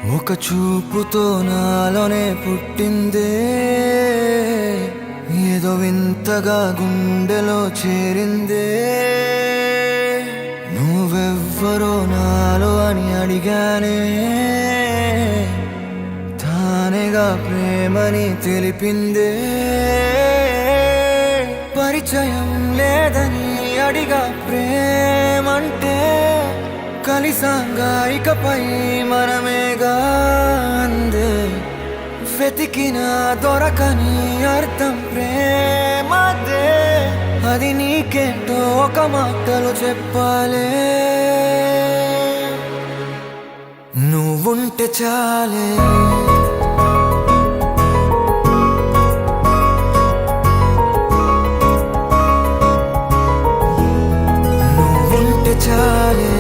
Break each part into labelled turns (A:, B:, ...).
A: ఒక చూపుతో నాలోనే పుట్టిందే, ఏదో వింతగా గుండెలో చేరిందే. నువ్వెవ్వరో నాలో అని అడిగానే, తానేగా ప్రేమని తెలిపిందే. పరిచయం లేదని అడిగా ప్రేమంటే, కలిసాంగా ఇకపై మనమేగా అందే. వెతికినా దొరకని అర్థం ప్రేమదే, అది నీకేంటో ఒక మాటలో చెప్పాలే. నువ్వుంటే చాలే, నువ్వుంటే చాలే,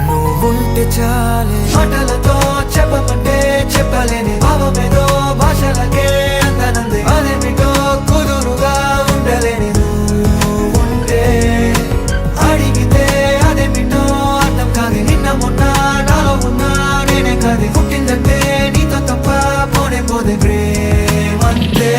A: నువ్వుంటే చాలే. మాటలతో చెప్పమంటే చెప్పలేని భావమేదో భాషలకే అందనంది. అదేమిటో కుదురుగా ఉండలేని నువ్వుంటే, అడిగితే అదేమిటో అర్థం కాదు. నిన్న మొన్న నాలో ఉన్నా నేనే కాదు. పుట్టిందంటే నీతో తప్ప పోనే పోదే ప్రేమంతే.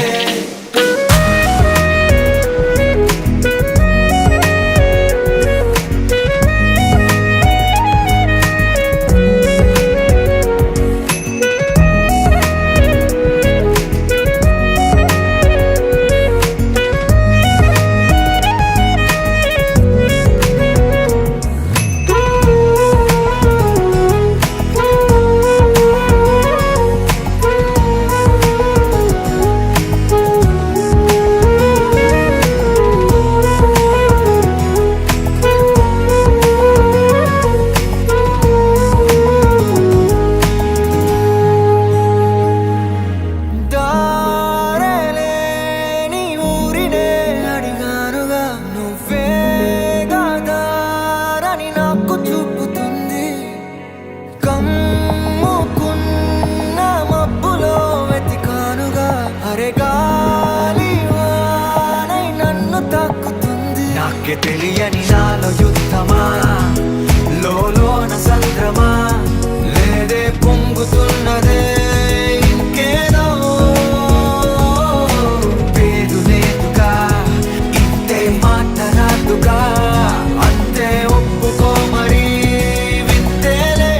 A: నాకే తెలియని నాలో యుద్ధమా, లోన సంద్రమా, లేదే పొంగుతున్నదే ఇంకేదో. పేరు లేదుగా, ఇంతే మాట రాదుగా, అంతే ఒప్పుకో మరి వింతేలే.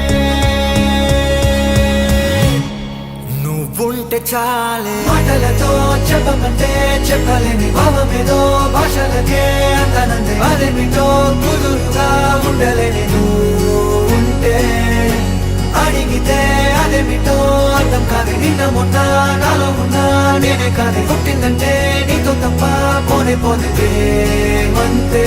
A: నువ్వుంటే చాలే, మాటలతో చెప్పమంటే చెప్పలేని భావమేదో భాషలకే అందనందే. అదేమిటో కుదురుగా ఉండలేని నువ్వుంటే, అడిగితే అదేమిటో అర్థం కాదు. నిన్న మొన్న నాలో ఉన్నా నేనే కాదు. పుట్టిందంటే నీతో తప్ప పోనే పోతే ప్రేమంతే.